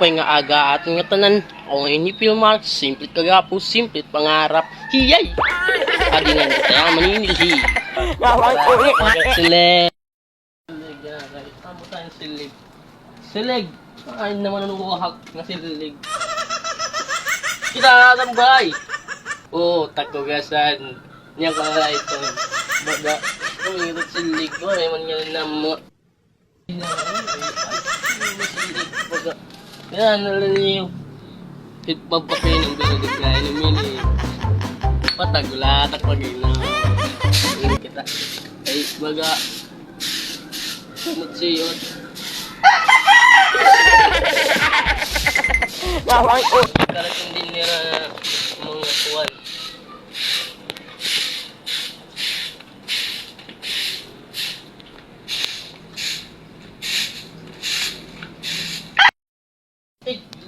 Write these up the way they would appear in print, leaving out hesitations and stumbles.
Pay nga aga ating nga tanan, o nga ini Pilmark, simple kagapo, simple pangarap, hiyay! Adi nga kita yan, maninilhi. Sileg. Amo tayong silig. Silig! Ay naman nanuhak na silig. Kita tambay! Oo, takugasan. Niya ko na ito. Baga, kumingit silig ko, ay man nga na mo. Baga, yan, alam niyo. Papapay ng binagagay ng mini. Patagulatak pag-ina. Ini kita. Ay, baga. Sumut-siyot. Karating din nila mga kuwan.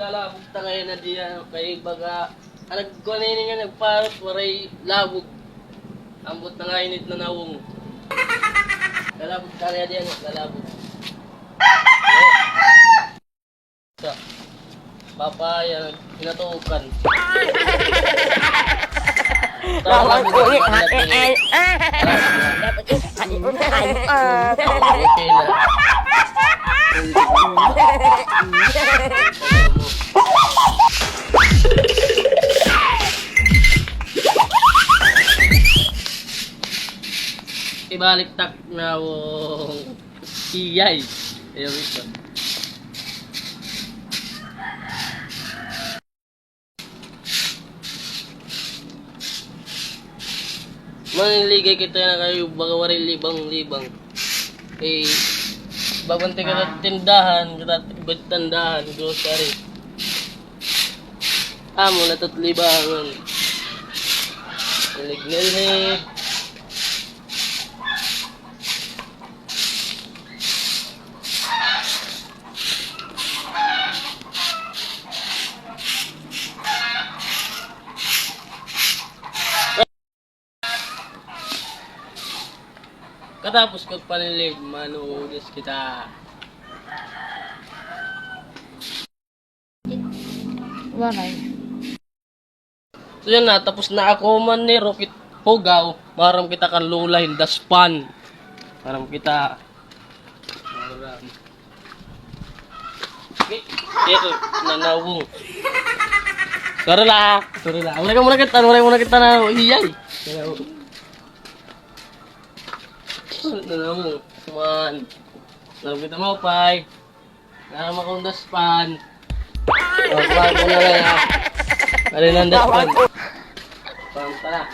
Lalabog ta ngayon na diyan kay baga nagkunin nga nagparot waray labog ambot na nga init na nawong lalabog ta nga diyan lalabog sa papaya pinatukan ibalik tak na wong iyay ayo ito maniligay kita na kayo baga waray libang eh babante ka na tindahan kita tindahan grocery amo na tutlibangan nilig katapos kong panilig, manuulis kita. Bakay. So yan na, tapos na ako man ni Rocket Hugaw. Maram kita kan lula hindaspan. Maram kita. Maram. Okay, ito, nanawong. Sarala. Muna kita na hiyay. Nanamo, man. Lalu kita mau pay. Naram akong daspan. Pag ko na lang ha. Ano ng daspan? Pantara.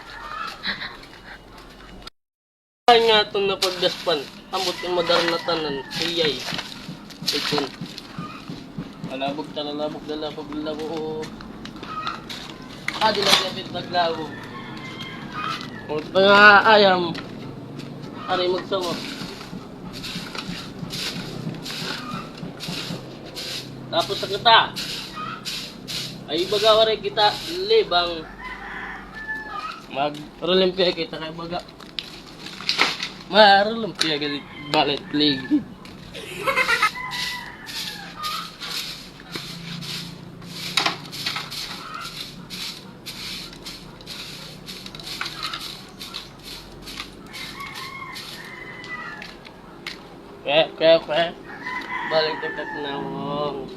Ay nga itong napagdaspan. Ambot yung madarnatan ng siyay. Ito. Lalabog. Di lang yapit naglabog. Kung ito nga ayam. Aray magsama. Tapos sa kita ay bagawaray kita libang mag-Olympia kita kay baga Olympia galit ballet league. Okay. Balik dekat nawong.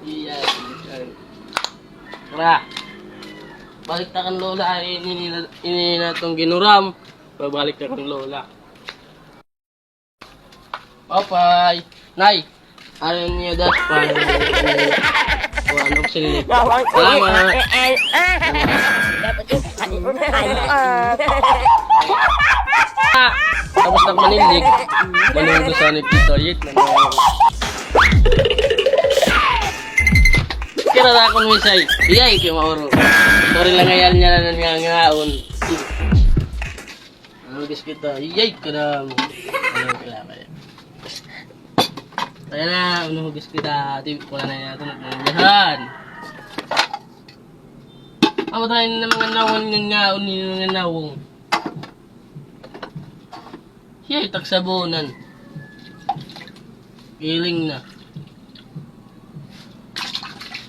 Iya. Tara. Balik ta kan lola ini na tong ginuram. Babalik ta kan lola. Opay. Nay. Ano niya daspan? Ano sila? Salamat. Tapos nang manilig, manunggo sa nagtitoyit na kira na akong misay, iyay kayo mauro. Sorry lang ngayon niya na nangangaon. Manugis kita, iyay ka na. Ano kailangan kaya? Kaya na, manugis kita, wala na natin nagmamayahan. Amo tayo na mga nawon ng ngaon ng nawong. Yay, taksabunan. Giling na.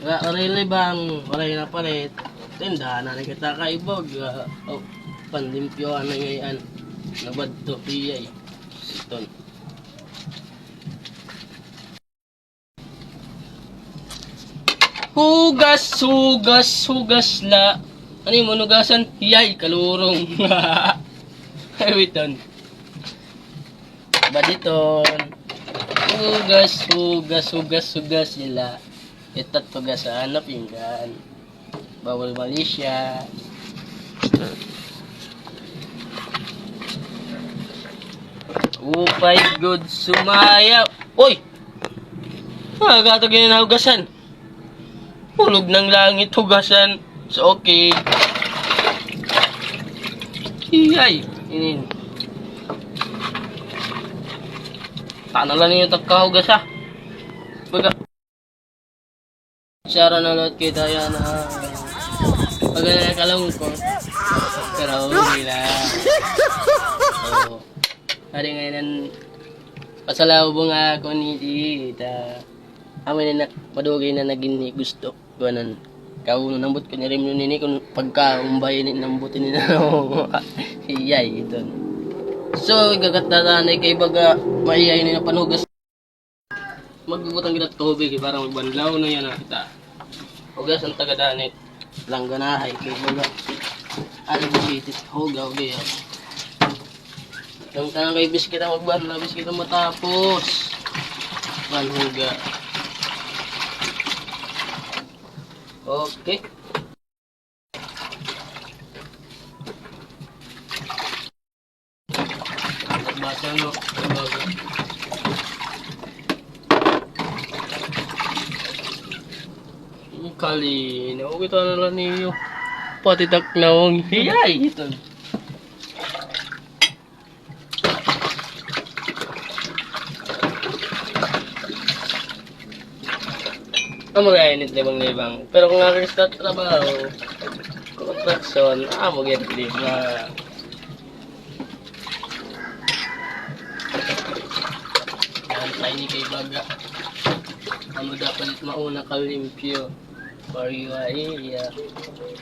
Oray libang, oray na palit. Tindahan na kita kaibog. Panlimpyo na ngayon. Nabad to piyay. Siton. Hugas la. Ano yung manugasan? Yay, kalurong. Ewiton. Baditon. Hugas nila. Itat tugasan na pinggan. Bawal Malaysia. Upay good sumaya. Uy! Gato ganyan na hugasan. Hulog ng langit hugasan. So okay. Iyay. Inin. Tana lang yung tagkahugas ha. Baga. Sara na lahat kita yan ha. Baga na kalungkot. Pero hindi lang. So, hari ngayon pasalubong ako ni Tita. Amin na madugay na naging gusto. Ganon. Kauno nambot ko ni rin yun nini kung pagkaumbay ni nambutin ni na. Iyay ito. So, gagatatanay kay baga maiyay na panugas. Magbubutang ginat tubig para magbanlaw na yan kita. Hugas ang tagadanit. Langganahay kay baga. Ano ba sitit? Hugaw kaya. Yung tanang kay biskita magbanlaw, biskita matapos. Manhuga. Okay. Basa no. Kali, kita na lang niyo. Pati taklawang hiyay ito. Magainit libang-libang. Pero kung nakakistart trabaho, contraction, mag-get libang. Yan, tiny kay baga. Dapat mauna kalimpyo. Pariwa area.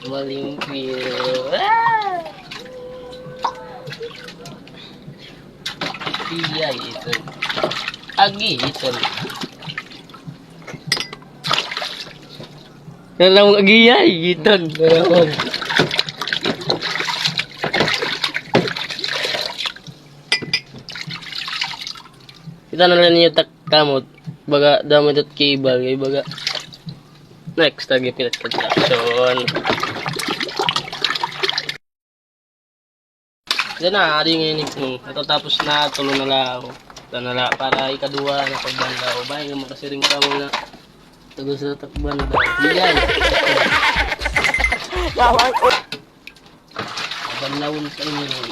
Malimpyo. Iyay ito. Agi ito. Yan lang agiyay, gitan. Kita na lang niyo kamot. Baga damit at cable, kay baga. Next, lagi pinat construction. Yan na, ari ngayon nung natatapos na, tulo na lang. Tanala para ikaduwa na pagbandaw. Bahay nga makasiring ka muna. Tago sa takban daw. Hiyay. Pagbanlawin sa inyo.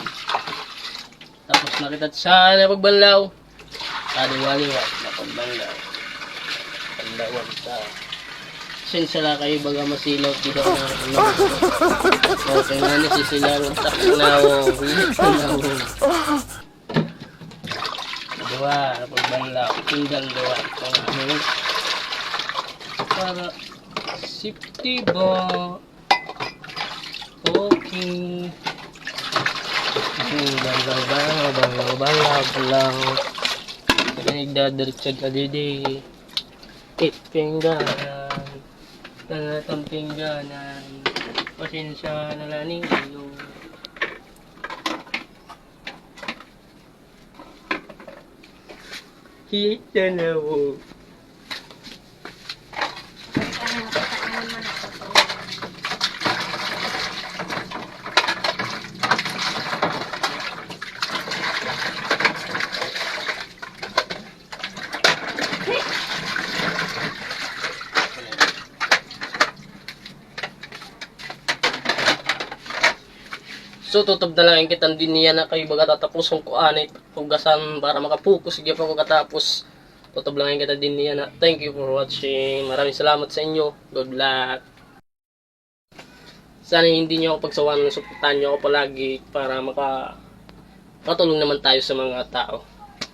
Tapos nakitat sa na pagbanlaw. Kaliwaliwat na pagbanlaw. Pagbanlaw sa. Sinsala kayo baga masilaw dito na ano. Okay nga ni sisilaw ang taknawong. Taknawong. Dua, pagbanlaw. Tinggal dua. Ano para safety ba? Okay. Banglaw. Nagdadiretso ka didi. Pingganan. Tanatang pingganan. Pasensya na lang ninyo. Kita na mo. So tutob na lang kitang din niya na kayo baga tatapos ko anit hugasan para makapokus sige pa ko katapos. Tutob lang kita din niya na. Thank you for watching. Maraming salamat sa inyo. Good luck. Sana hindi niyo ako pagsawan, suportahan niyo ako palagi para makatulong naman tayo sa mga tao.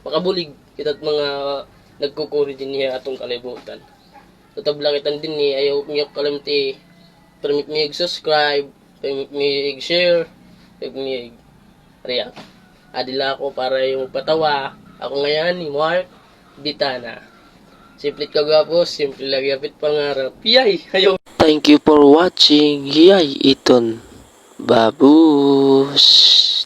Makabulig kita at mga nagkukuri din niya atong kalibutan. Tutab lang itan din ni ayaw niyo kalamti. Permit me subscribe, permit me share, permit me react. Adila ako para yung patawa. Ako ngayon ni Mark Ditana. Simple kagapos, simple lagi apit pangarap. Yay! Ayaw! Thank you for watching. Yay! Iton. Babush!